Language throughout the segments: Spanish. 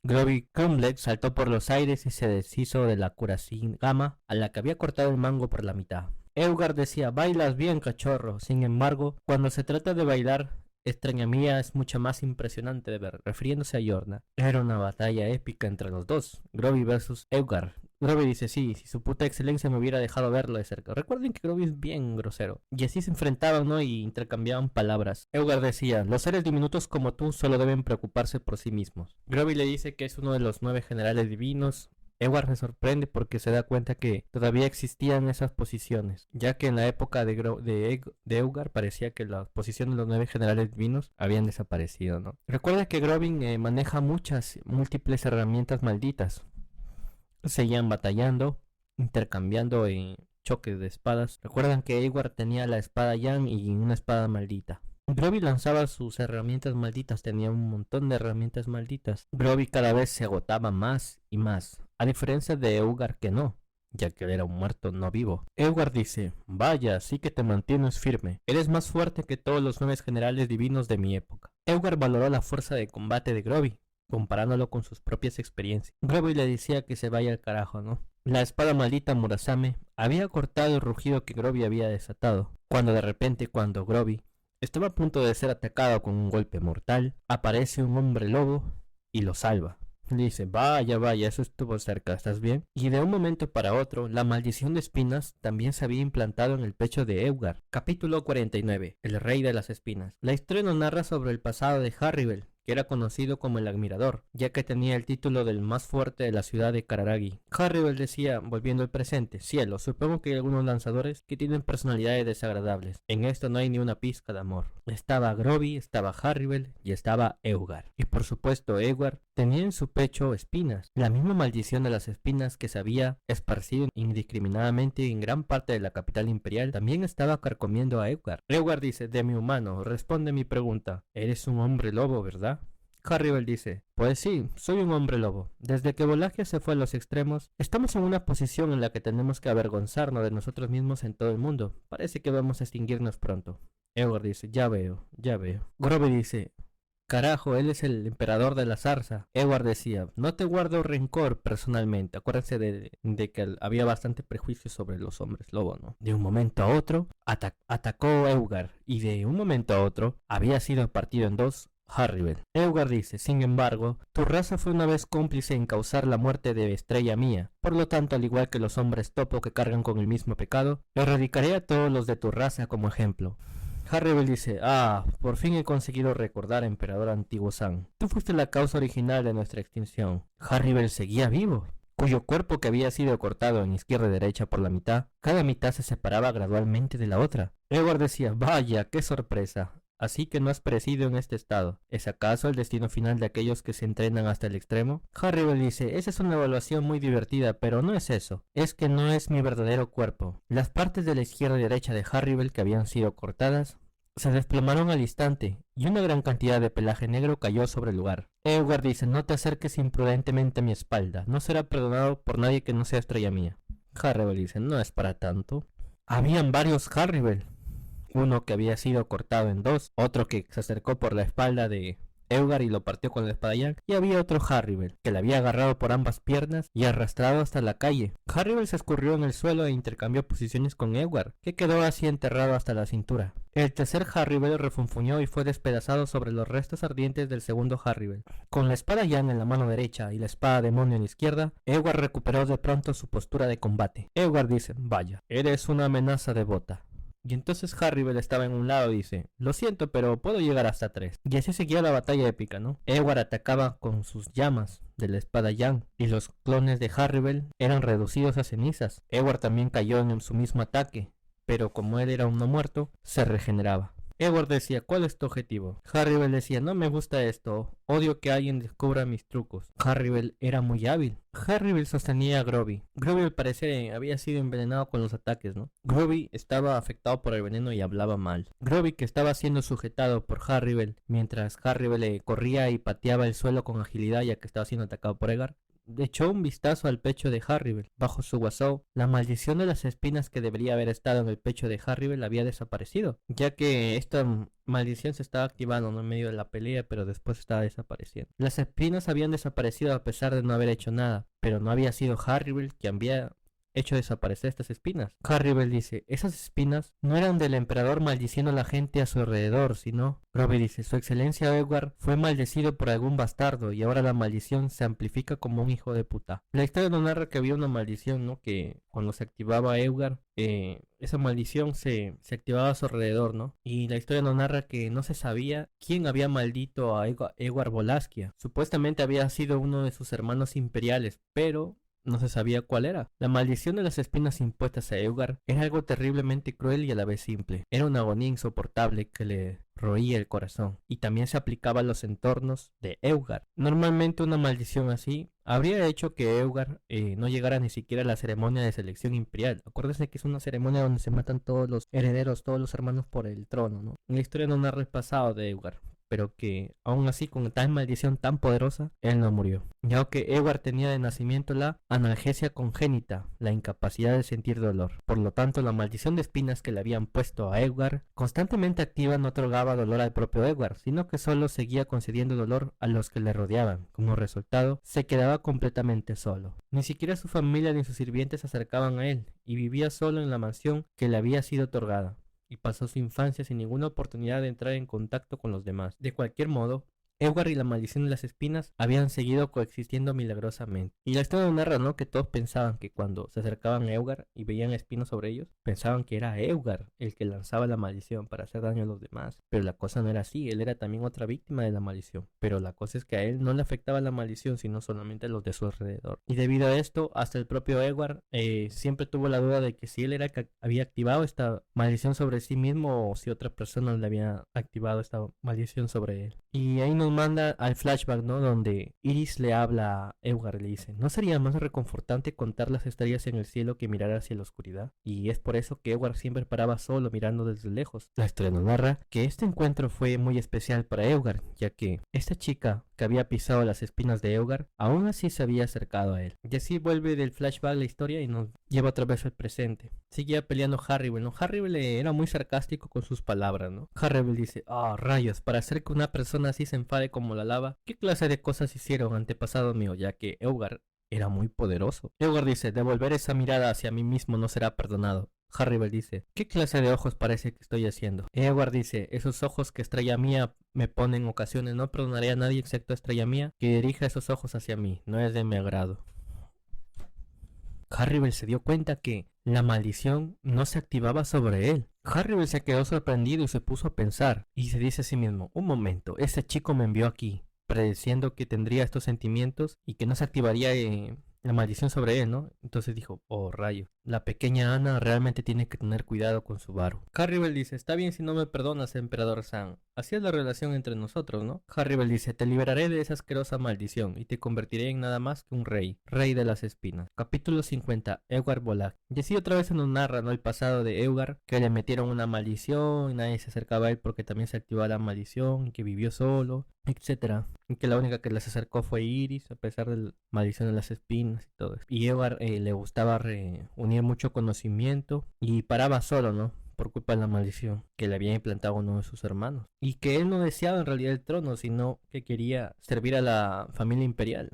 Groby Crumble saltó por los aires y se deshizo de la Kurashigama a la que había cortado el mango por la mitad. Eugar decía, bailas bien, cachorro. Sin embargo, cuando se trata de bailar, extraña mía es mucho más impresionante de ver, refiriéndose a Yorna. Era una batalla épica entre los dos, Groby versus Eugar. Groby dice, sí, si su puta excelencia me hubiera dejado verlo de cerca. Recuerden que Groby es bien grosero. Y así se enfrentaban, ¿no? Y intercambiaban palabras. Eugar decía, los seres diminutos como tú solo deben preocuparse por sí mismos. Groby le dice que es uno de los 9 generales divinos. Eugar se sorprende porque se da cuenta que todavía existían esas posiciones, ya que en la época de Eugar parecía que la posición de los 9 generales divinos habían desaparecido, ¿no? Recuerda que Groby maneja múltiples herramientas malditas. Seguían batallando, intercambiando en choques de espadas. Recuerdan que Eugar tenía la espada Yang y una espada maldita. Groby lanzaba sus herramientas malditas, tenía un montón de herramientas malditas. Groby cada vez se agotaba más y más, a diferencia de Eugar que no, ya que él era un muerto no vivo. Eugar dice, vaya, sí que te mantienes firme, eres más fuerte que todos los 9 generales divinos de mi época. Eugar valoró la fuerza de combate de Groby, comparándolo con sus propias experiencias. Groby le decía que se vaya al carajo, ¿no? La espada maldita Murasame había cortado el rugido que Groby había desatado, cuando de repente, cuando Groby estaba a punto de ser atacado con un golpe mortal, aparece un hombre lobo y lo salva. Le dice, vaya, eso estuvo cerca, ¿estás bien? Y de un momento para otro, la maldición de espinas también se había implantado en el pecho de Eugar. Capítulo 49. El rey de las espinas. La historia nos narra sobre el pasado de Harribel, que era conocido como el Admirador, ya que tenía el título del más fuerte de la ciudad de Kararagi. Harribel decía, volviendo al presente, cielo, supongo que hay algunos lanzadores que tienen personalidades desagradables. En esto no hay ni una pizca de amor. Estaba Groby, estaba Harribel y estaba Eugar. Y por supuesto Eugar tenía en su pecho espinas, la misma maldición de las espinas que se había esparcido indiscriminadamente en gran parte de la capital imperial, también estaba carcomiendo a Eugar. Eugar dice, de mi humano, responde mi pregunta, eres un hombre lobo, ¿verdad? Harribel dice, pues sí, soy un hombre lobo. Desde que Volagia se fue a los extremos, estamos en una posición en la que tenemos que avergonzarnos de nosotros mismos en todo el mundo. Parece que vamos a extinguirnos pronto. Eugar dice, ya veo. Groby dice, carajo, él es el emperador de la zarza. Eugar decía, no te guardo rencor personalmente. Acuérdense de que había bastante prejuicio sobre los hombres lobo, ¿no? De un momento a otro, atacó Eugar, y de un momento a otro, había sido partido en dos Harribel. Eugar dice, sin embargo, tu raza fue una vez cómplice en causar la muerte de Estrella Mía. Por lo tanto, al igual que los hombres topo que cargan con el mismo pecado, erradicaré a todos los de tu raza como ejemplo. Harribel dice, por fin he conseguido recordar, emperador antiguo San. Tú fuiste la causa original de nuestra extinción. Harribel seguía vivo, cuyo cuerpo que había sido cortado en izquierda y derecha por la mitad, cada mitad se separaba gradualmente de la otra. Eugar decía, vaya, qué sorpresa. Así que no has perecido en este estado. ¿Es acaso el destino final de aquellos que se entrenan hasta el extremo? Harribel dice, esa es una evaluación muy divertida, pero no es eso. Es que no es mi verdadero cuerpo. Las partes de la izquierda y derecha de Harribel que habían sido cortadas se desplomaron al instante, y una gran cantidad de pelaje negro cayó sobre el lugar. Eugar dice, no te acerques imprudentemente a mi espalda. No será perdonado por nadie que no sea Estrella Mía. Harribel dice, no es para tanto. Habían varios Harribel. Uno que había sido cortado en dos, otro que se acercó por la espalda de Eugar y lo partió con la espada Yang, y había otro Harribel, que le había agarrado por ambas piernas y arrastrado hasta la calle. Harribel se escurrió en el suelo e intercambió posiciones con Eugar, que quedó así enterrado hasta la cintura. El tercer Harribel refunfuñó y fue despedazado sobre los restos ardientes del segundo Harribel. Con la espada Yang en la mano derecha y la espada demonio en la izquierda, Eugar recuperó de pronto su postura de combate. Eugar dice, vaya, eres una amenaza devota. Y entonces Harribel estaba en un lado y dice, lo siento, pero puedo llegar hasta 3. Y así seguía la batalla épica, ¿no? Eugar atacaba con sus llamas de la espada Yang, y los clones de Harribel eran reducidos a cenizas. Eugar también cayó en su mismo ataque, pero como él era un no muerto, se regeneraba. Eugar decía, ¿cuál es tu objetivo? Harribel decía, no me gusta esto, odio que alguien descubra mis trucos. Harribel era muy hábil. Harribel sostenía a Groby. Groby al parecer había sido envenenado con los ataques, ¿no? Groby estaba afectado por el veneno y hablaba mal. Groby, que estaba siendo sujetado por Harribel, mientras Harribel corría y pateaba el suelo con agilidad ya que estaba siendo atacado por Eugar, echó un vistazo al pecho de Harribel. Bajo su guasón, la maldición de las espinas que debería haber estado en el pecho de Harribel había desaparecido, ya que esta maldición se estaba activando, ¿no?, en medio de la pelea, pero después estaba desapareciendo. Las espinas habían desaparecido a pesar de no haber hecho nada, pero no había sido Harribel quien había hecho desaparecer estas espinas. Harribel dice, esas espinas no eran del emperador maldiciendo a la gente a su alrededor, sino... Robbie dice, su excelencia Edward fue maldecido por algún bastardo y ahora la maldición se amplifica como un hijo de puta. La historia nos narra que había una maldición, ¿no?, que cuando se activaba Edward, esa maldición se activaba a su alrededor, ¿no? Y la historia nos narra que no se sabía quién había maldito a Edward Volaskia. Supuestamente había sido uno de sus hermanos imperiales, pero no se sabía cuál era. La maldición de las espinas impuestas a Edward era algo terriblemente cruel y a la vez simple. Era una agonía insoportable que le roía el corazón, y también se aplicaba a los entornos de Edward. Normalmente una maldición así habría hecho que Edward no llegara ni siquiera a la ceremonia de selección imperial. Acuérdense que es una ceremonia donde se matan todos los herederos, todos los hermanos por el trono, ¿no? En la historia no narra el pasado de Edward, pero que aún así con tal maldición tan poderosa, él no murió. Ya que Edward tenía de nacimiento la analgesia congénita, la incapacidad de sentir dolor. Por lo tanto, la maldición de espinas que le habían puesto a Edward, constantemente activa, no otorgaba dolor al propio Edward, sino que solo seguía concediendo dolor a los que le rodeaban. Como resultado, se quedaba completamente solo. Ni siquiera su familia ni sus sirvientes se acercaban a él, y vivía solo en la mansión que le había sido otorgada, y pasó su infancia sin ninguna oportunidad de entrar en contacto con los demás. De cualquier modo, Edward y la maldición de las espinas habían seguido coexistiendo milagrosamente. Y la historia narra, ¿no?, que todos pensaban que cuando se acercaban a Edward y veían espinas sobre ellos, pensaban que era Edward el que lanzaba la maldición para hacer daño a los demás. Pero la cosa no era así, él era también otra víctima de la maldición. Pero la cosa es que a él no le afectaba la maldición, sino solamente a los de su alrededor. Y debido a esto, hasta el propio Edward siempre tuvo la duda de que si él era el que había activado esta maldición sobre sí mismo o si otra persona le había activado esta maldición sobre él. Y ahí nos manda al flashback, ¿no?, donde Iris le habla a Edward y le dice, ¿no sería más reconfortante contar las estrellas en el cielo que mirar hacia la oscuridad? Y es por eso que Edward siempre paraba solo mirando desde lejos. La historia nos narra que este encuentro fue muy especial para Edward, ya que esta chica que había pisado las espinas de Edward aún así se había acercado a él. Y así vuelve del flashback la historia y nos lleva otra vez al presente. Seguía peleando Harribel, ¿no? Harribel era muy sarcástico con sus palabras, ¿no? Harribel dice, rayos, para hacer que una persona así se enfade como la lava, ¿qué clase de cosas hicieron antepasado mío? Ya que Edward era muy poderoso. Edward dice, devolver esa mirada hacia mí mismo no será perdonado. Harribel dice, ¿qué clase de ojos parece que estoy haciendo? Edward dice, esos ojos que Estrella Mía me pone en ocasiones, no perdonaré a nadie excepto a Estrella Mía que dirija esos ojos hacia mí, no es de mi agrado. Harribel se dio cuenta que la maldición no se activaba sobre él. Harribel se quedó sorprendido y se puso a pensar, y se dice a sí mismo, un momento, ese chico me envió aquí, prediciendo que tendría estos sentimientos y que no se activaría la maldición sobre él, ¿no? Entonces dijo, oh rayo, la pequeña Ana realmente tiene que tener cuidado con su Baru. Harribel dice, está bien si no me perdonas, emperador San. Así es la relación entre nosotros, ¿no? Harribel dice, te liberaré de esa asquerosa maldición y te convertiré en nada más que un rey, rey de las espinas. Capítulo 50, Edward Bolak. Y así otra vez se nos narra, ¿no?, el pasado de Edward, que le metieron una maldición y nadie se acercaba a él porque también se activó la maldición y que vivió solo, etcétera. Y que la única que les acercó fue Iris, a pesar de la maldición de las espinas y todo eso. Y Edward le gustaba unir mucho conocimiento y paraba solo, ¿no?, por culpa de la maldición que le había implantado uno de sus hermanos. Y que él no deseaba en realidad el trono, sino que quería servir a la familia imperial.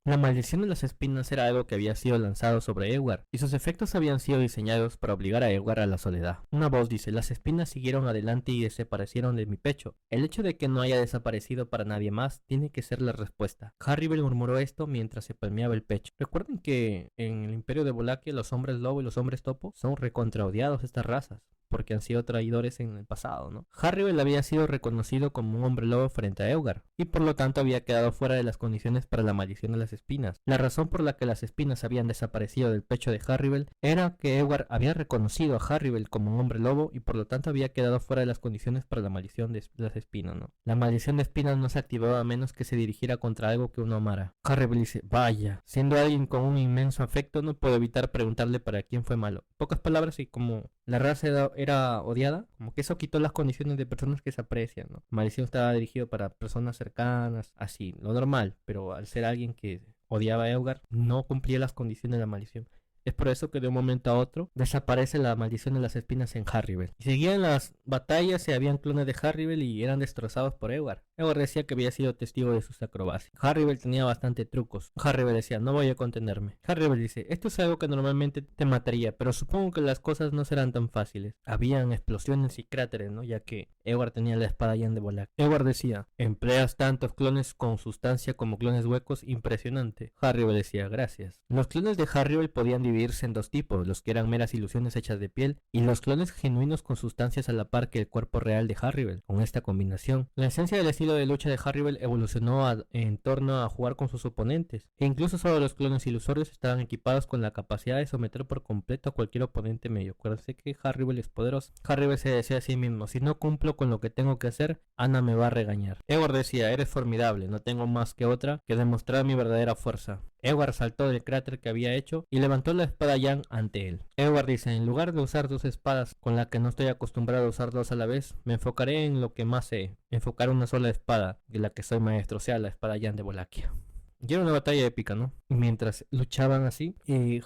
La maldición de las espinas era algo que había sido lanzado sobre Edward, y sus efectos habían sido diseñados para obligar a Edward a la soledad. Una voz dice, las espinas siguieron adelante y desaparecieron de mi pecho. El hecho de que no haya desaparecido para nadie más tiene que ser la respuesta. Harribel murmuró esto mientras se palmeaba el pecho. Recuerden que en el Imperio de Volakia los hombres lobo y los hombres topo son recontraodiados estas razas, porque han sido traidores en el pasado, ¿no? Harribel había sido reconocido como un hombre lobo frente a Edward, y por lo tanto había quedado fuera de las condiciones para la maldición de las espinas. La razón por la que las espinas habían desaparecido del pecho de Harribel era que Edward había reconocido a Harribel como un hombre lobo y por lo tanto había quedado fuera de las condiciones para la maldición de las espinas, ¿no? La maldición de espinas no se activaba a menos que se dirigiera contra algo que uno amara. Harribel dice, vaya, siendo alguien con un inmenso afecto no puedo evitar preguntarle para quién fue malo. Pocas palabras y como la raza era odiada, como que eso quitó las condiciones de personas que se aprecian, ¿no? Maldición estaba dirigido para personas cercanas, así, lo normal, pero al ser alguien que odiaba a Eogar, no cumplía las condiciones de la maldición. Es por eso que de un momento a otro desaparece la maldición de las espinas en Harryvel. Seguían las batallas y habían clones de Harryvel y eran destrozados por Eogar. Eogar decía que había sido testigo de sus acrobacias. Harryvel tenía bastante trucos. Harryvel decía, no voy a contenerme. Harryvel dice, esto es algo que normalmente te mataría, pero supongo que las cosas no serán tan fáciles. Habían explosiones y cráteres, ¿no? Ya que Eogar tenía la espada Jan de Volak. Eogar decía, empleas tantos clones con sustancia como clones huecos, impresionante. Harryvel decía, gracias. Los clones de Harryvel podían dividirse en dos tipos, los que eran meras ilusiones hechas de piel y los clones genuinos con sustancias a la par que el cuerpo real de Harryvel. Con esta combinación, la esencia del estilo de lucha de Harryvel evolucionó en torno a jugar con sus oponentes, e incluso solo los clones ilusorios estaban equipados con la capacidad de someter por completo a cualquier oponente medio. Acuérdense que Harryvel es poderoso. Harryvel se decía a sí mismo, si no cumplo con lo que tengo que hacer, Anna me va a regañar. Eogar decía, eres formidable, no tengo más que otra que demostrar mi verdadera fuerza. Eogar saltó del cráter que había hecho y levantó la espada Jan ante él. Eogar dice, en lugar de usar dos espadas con la que no estoy acostumbrado a usar dos a la vez, me enfocaré en lo que más sé, enfocar una sola espada, de la que soy maestro, o sea, la espada Jan de Wallachia. Y era una batalla épica, ¿no? Mientras luchaban así,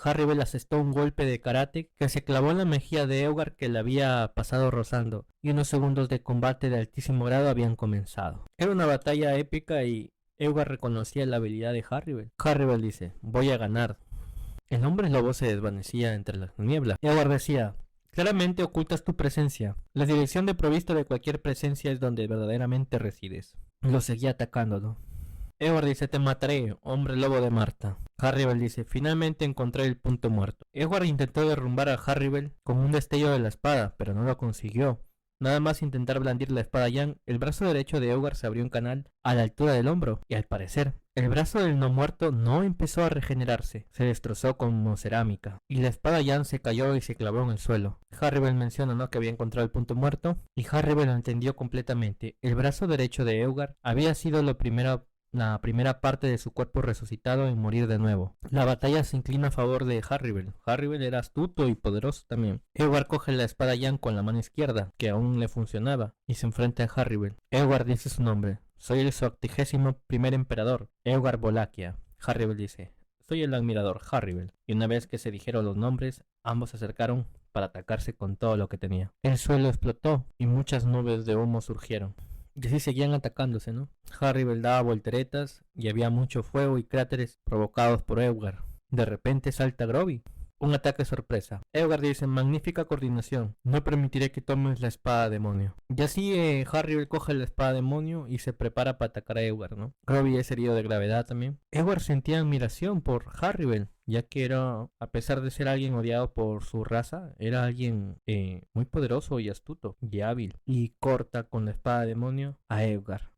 Harryvel asestó un golpe de karate que se clavó en la mejilla de Eogar, que le había pasado rozando, y unos segundos de combate de altísimo grado habían comenzado. Era una batalla épica y Eogar reconocía la habilidad de Harryvel. Harryvel dice, voy a ganar. El hombre lobo se desvanecía entre las nieblas. Eogar decía, claramente ocultas tu presencia. La dirección de provisto de cualquier presencia es donde verdaderamente resides. Lo seguía atacándolo. Eogar dice, te mataré, hombre lobo de Marta. Harryvel dice, finalmente encontré el punto muerto. Eogar intentó derrumbar a Harryvel con un destello de la espada, pero no lo consiguió. Nada más intentar blandir la espada Jan, el brazo derecho de Eogar se abrió un canal a la altura del hombro, y al parecer, el brazo del no muerto no empezó a regenerarse, se destrozó como cerámica, y la espada Jan se cayó y se clavó en el suelo. Harryvel menciona, ¿no?, que había encontrado el punto muerto, y Harryvel lo entendió completamente. El brazo derecho de Eogar había sido la primera parte de su cuerpo resucitado en morir de nuevo. La batalla se inclina a favor de Harryvel. Harryvel era astuto y poderoso también. Eogar coge la espada Jan con la mano izquierda, que aún le funcionaba, y se enfrenta a Harryvel. Eogar dice su nombre. Soy el 61º emperador, Eogar Volachia. Harryvel dice, soy el admirador Harryvel. Y una vez que se dijeron los nombres, ambos se acercaron para atacarse con todo lo que tenía. El suelo explotó y muchas nubes de humo surgieron. Y así seguían atacándose, ¿no? Harryvel daba volteretas y había mucho fuego y cráteres provocados por Eogar. De repente salta Groby. Un ataque sorpresa. Eogar dice, magnífica coordinación. No permitiré que tomes la espada demonio. Y así Harryvel coge la espada demonio y se prepara para atacar a Eogar, ¿no? Groby es herido de gravedad también. Eogar sentía admiración por Harryvel, ya que era, a pesar de ser alguien odiado por su raza, era alguien muy poderoso y astuto y hábil. Y corta con la espada demonio a Eogar.